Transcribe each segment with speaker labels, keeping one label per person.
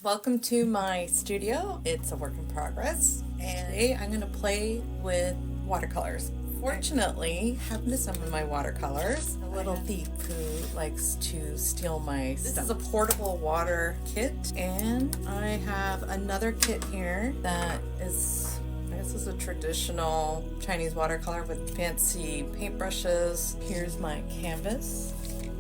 Speaker 1: Welcome to my studio. It's a work in progress, and today I'm going to play with watercolors. Fortunately, happened to some of my watercolors. A little thief who likes to steal my stuff. This is a portable water kit, and I have another kit here that is, I guess, is a traditional Chinese watercolor with fancy paintbrushes. Here's my canvas,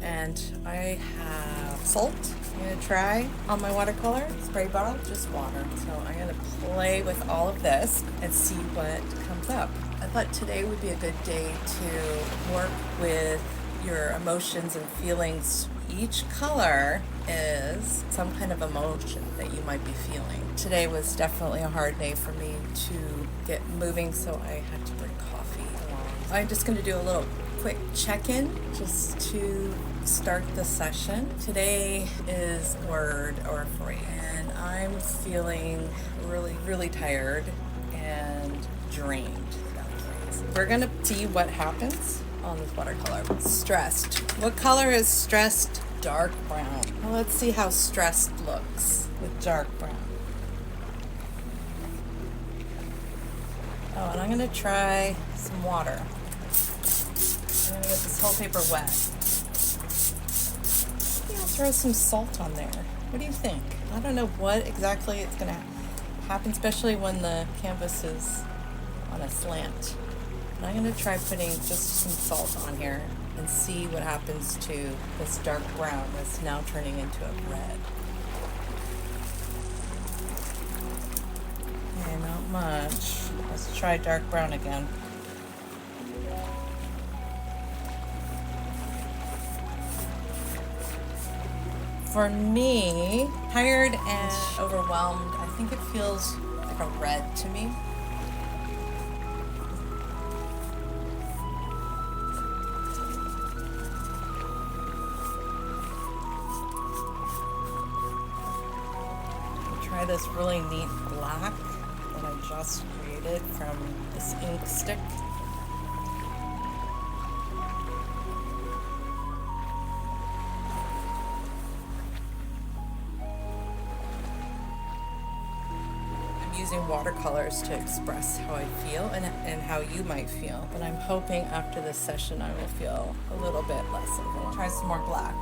Speaker 1: and I have salt. I'm going to try on my watercolor spray bottle, just water. So I'm going to play with all of this and see what comes up. I thought today would be a good day to work with your emotions and feelings. Each color is some kind of emotion that you might be feeling. Today was definitely a hard day for me to get moving, so I had to bring coffee along. I'm just going to do a little quick check-in just to start the session. Today is word or phrase, and I'm feeling really tired and drained. We're gonna see what happens on this watercolor. Stressed. What color is stressed? Dark brown. Well, let's see how stressed looks with dark brown. Oh, and I'm gonna try some water. I'm gonna get this whole paper wet. Maybe I'll throw some salt on there. What do you think? I don't know what exactly it's gonna happen, especially when the canvas is on a slant. And I'm gonna try putting just some salt on here and see what happens to this dark brown that's now turning into a red. Okay, not much. Let's try dark brown again. For me, tired and overwhelmed, I think it feels like a red to me. I'll try this really neat black that I just created from this ink stick. Using watercolors to express how I feel and how you might feel. But I'm hoping after this session I will feel a little bit less overwhelmed. Try some more black.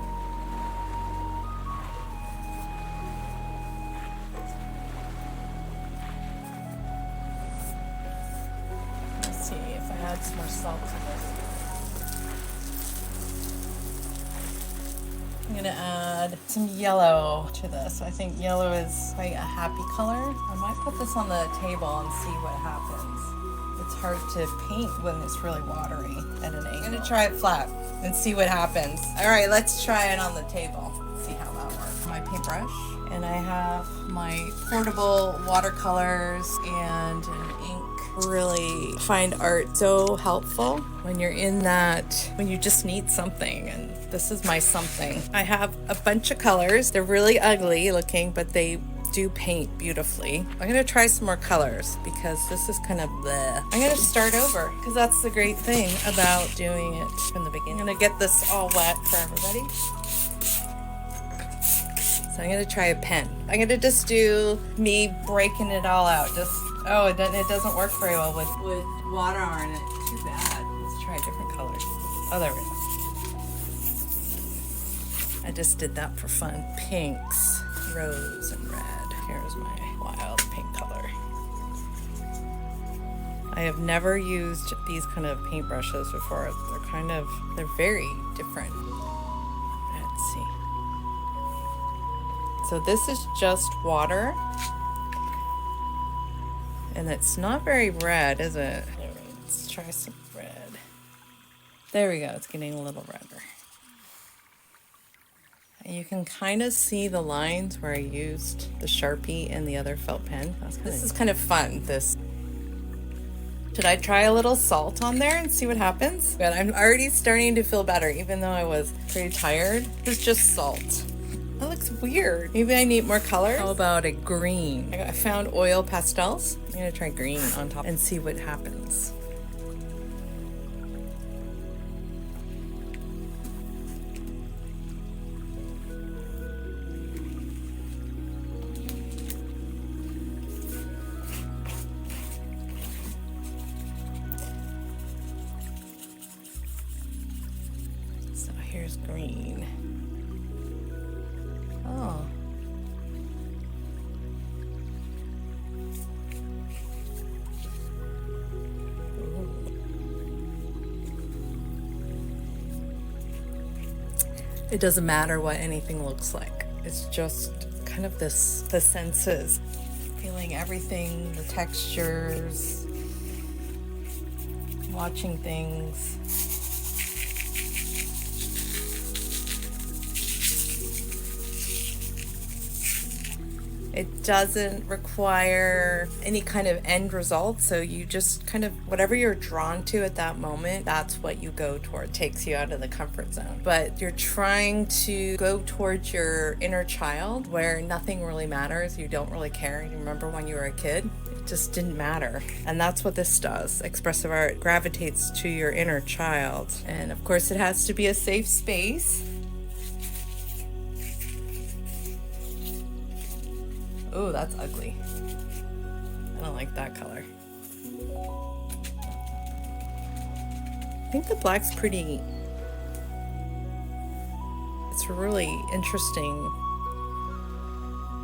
Speaker 1: Let's see if I add some more salt to this. I'm gonna add some yellow to this. I think yellow is quite a happy color. I might put this on the table and see what happens. It's hard to paint when it's really watery at an angle. I'm gonna try it flat and see what happens. All right, let's try it on the table. See how that works. My paintbrush, and I have my portable watercolors and an ink. Really find art so helpful when you're in that, when you just need something, and this is my something. I have a bunch of colors. They're really ugly looking, but they do paint beautifully. I'm gonna try some more colors because this is kind of bleh. I'm gonna start over because that's the great thing about doing it from the beginning. I'm gonna get this all wet for everybody. So I'm gonna try a pen. I'm gonna just do me breaking it all out. Oh, it doesn't work very well with water on it. Too bad. Let's try different colors. Oh, there we go. I just did that for fun. Pinks, rose, and red. Here's my wild pink color. I have never used these kind of paintbrushes before. They're very different. Let's see. So this is just water. And it's not very red, is it? Let's try some red. There we go, it's getting a little redder. And you can kind of see the lines where I used the Sharpie and the other felt pen. This is kind of fun, this. Should I try a little salt on there and see what happens? But I'm already starting to feel better, even though I was pretty tired. It's just salt. That looks weird. Maybe I need more colors. How about a green? I found oil pastels. I'm gonna try green on top and see what happens. There's green. Oh. It doesn't matter what anything looks like. It's just kind of the senses, feeling everything, the textures, watching things. It doesn't require any kind of end result, so you just kind of, whatever you're drawn to at that moment, that's what you go toward. It takes you out of the comfort zone. But you're trying to go towards your inner child where nothing really matters. You don't really care. You remember when you were a kid? It just didn't matter. And that's what this does. Expressive art gravitates to your inner child. And of course, it has to be a safe space. Oh, that's ugly. I don't like that color. I think the black's pretty... It's really interesting.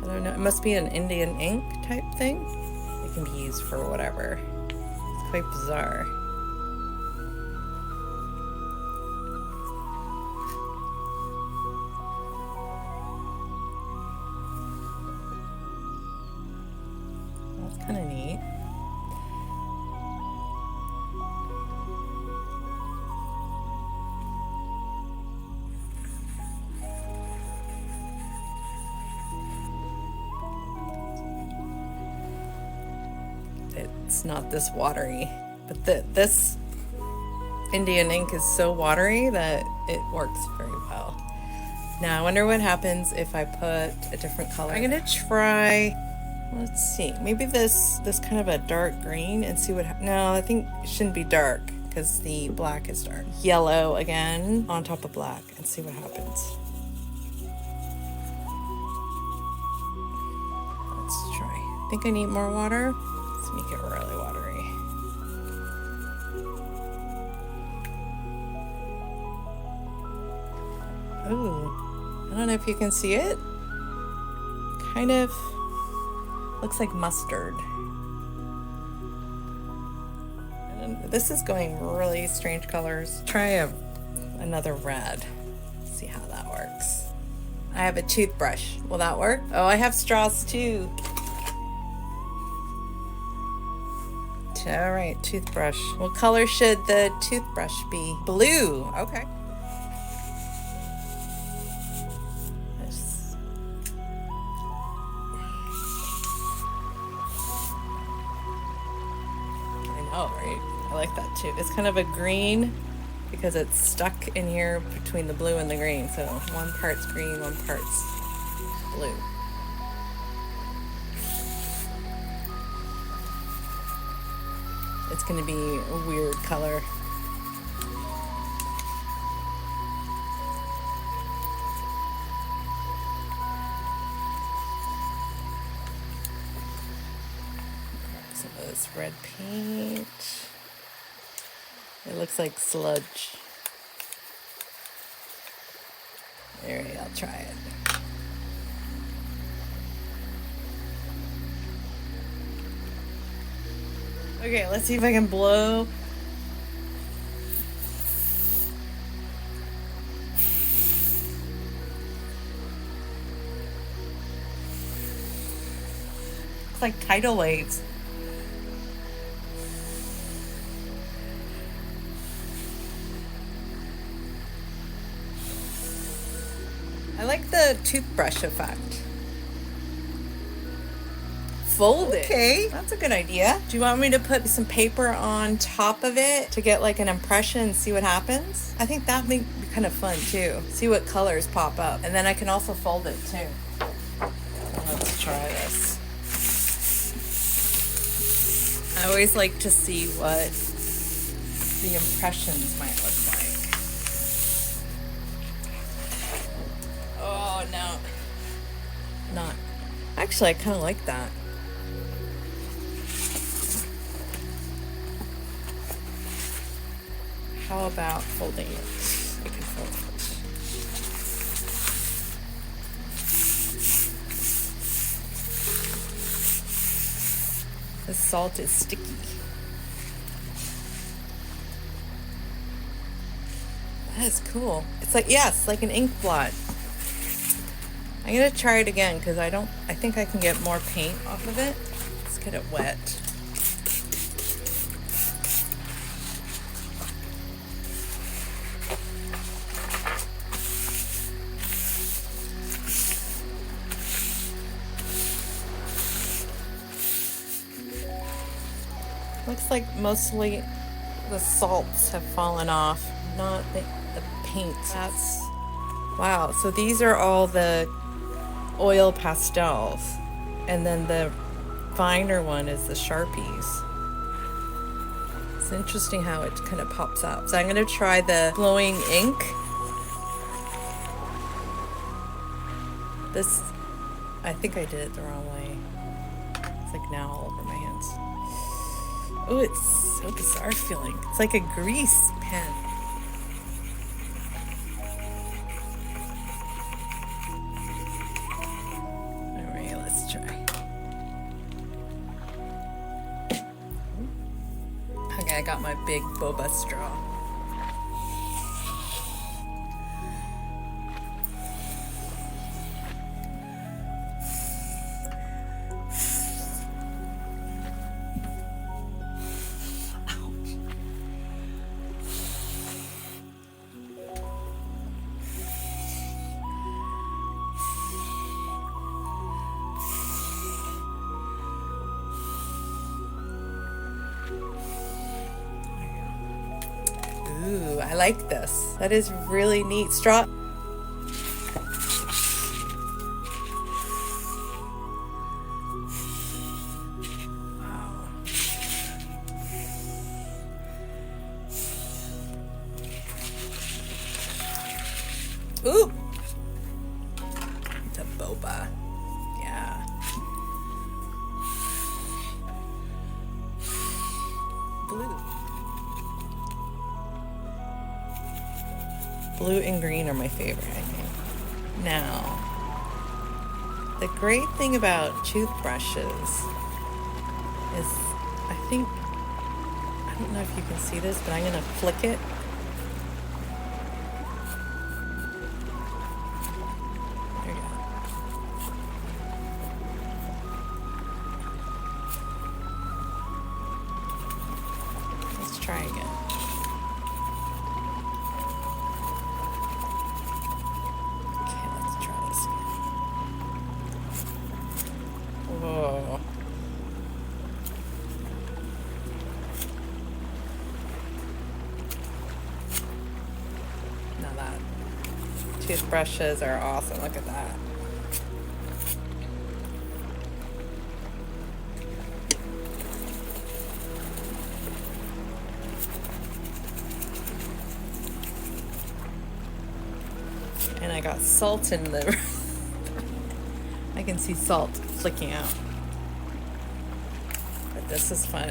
Speaker 1: I don't know. It must be an Indian ink type thing. It can be used for whatever. It's quite bizarre. Kind of neat. It's not this watery, but this Indian ink is so watery that it works very well. Now I wonder what happens if I put a different color. I'm gonna try, let's see, maybe this kind of a dark green and see what, no, I think it shouldn't be dark because the black is dark. Yellow again on top of black and see what happens. Let's try. I think I need more water. Let's make it really watery. Ooh, I don't know if you can see it. Kind of looks like mustard. And this is going really strange colors. Try another red. See how that works. I have a toothbrush. Will that work? Oh, I have straws too. All right, toothbrush. What color should the toothbrush be? Blue. Okay. Oh, right. I like that too. It's kind of a green because it's stuck in here between the blue and the green. So one part's green, one part's blue. It's going to be a weird color. Some of this red paint. It looks like sludge. There, I'll try it. Okay, let's see if I can blow. It's like tidal waves. I like the toothbrush effect. Fold it. Okay, that's a good idea. Do you want me to put some paper on top of it to get like an impression and see what happens? I think that may be kind of fun too. See what colors pop up. And then I can also fold it too. Let's try this. I always like to see what the impressions might look like. Oh, no. Not. Actually, I kind of like that. How about folding it? I can fold it. The salt is sticky. That is cool. It's like, yes, like an ink blot. I'm gonna try it again because I think I can get more paint off of it. Let's get it wet. Looks like mostly the salts have fallen off, not the paint. That's, wow, so these are all the oil pastels, and then the finer one is the Sharpies. It's interesting how it kind of pops out. So I'm going to try the glowing ink. This, I think I did it the wrong way. It's like now all over my hands. Oh, it's so bizarre feeling. It's like a grease pen. All right, let's try. Okay, I got my big boba straw. Ooh, I like this. That is really neat. Straw. Wow. Ooh. It's a boba. Yeah. Blue. Blue and green are my favorite, I think. Now, the great thing about toothbrushes is, I don't know if you can see this, but I'm going to flick it. There you go. Let's try again. Whoa. Now that toothbrushes are awesome. Look at that. And I got salt in the I can see salt flicking out. But this is fun.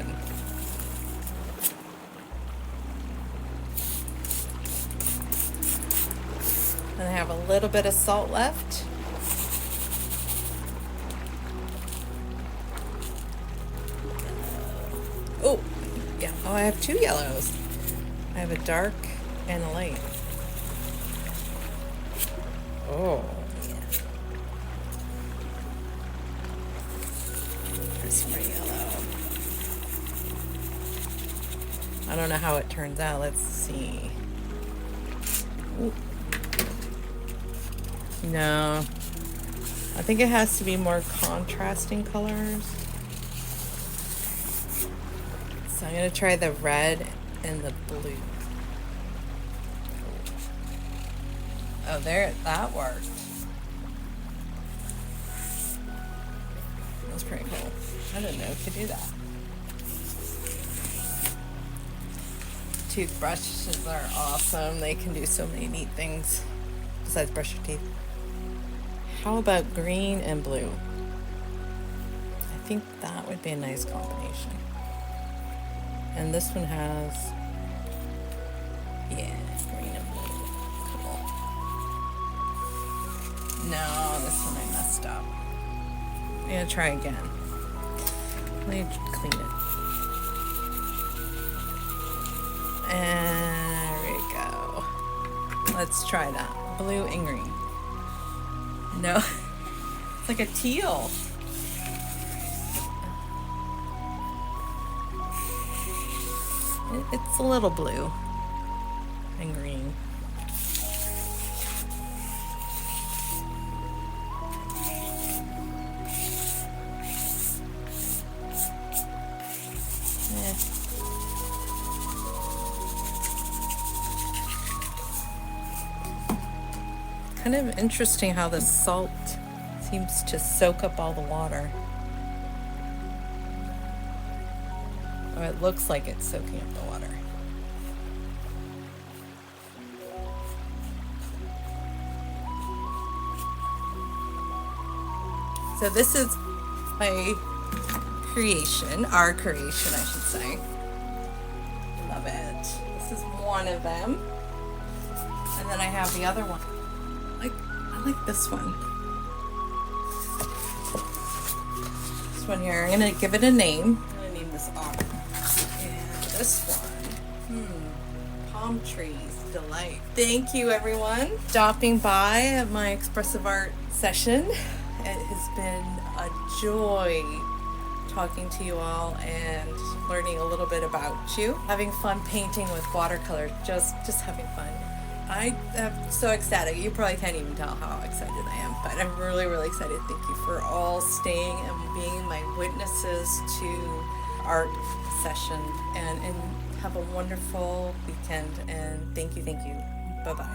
Speaker 1: And I have a little bit of salt left. Oh, yeah. Oh, I have two yellows. I have a dark and a light. Oh. I don't know how it turns out. Let's see. Ooh. No. I think it has to be more contrasting colors. So I'm going to try the red and the blue. Oh, there, that worked. That's pretty cool. I didn't know it could do that. Toothbrushes are awesome. They can do so many neat things besides brush your teeth. How about green and blue? I think that would be a nice combination. And this one has, yeah, green and blue. Cool. No, this one I messed up. I'm gonna try again. Let me clean it. And there we go. Let's try that. Blue and green. No, it's like a teal. It's a little blue and green. Kind of interesting how the salt seems to soak up all the water. Or it looks like it's soaking up the water. So this is my creation, our creation, I should say. Love it. This is one of them. And then I have the other one. I like this one. This one here, I'm gonna give it a name. I'm gonna name this Autumn. And this one, Palm Trees Delight. Thank you everyone stopping by at my expressive art session. It has been a joy talking to you all and learning a little bit about you. Having fun painting with watercolor, just having fun. I am so ecstatic. You probably can't even tell how excited I am, but I'm really, really excited. Thank you for all staying and being my witnesses to art session, and have a wonderful weekend, and thank you. Bye-bye.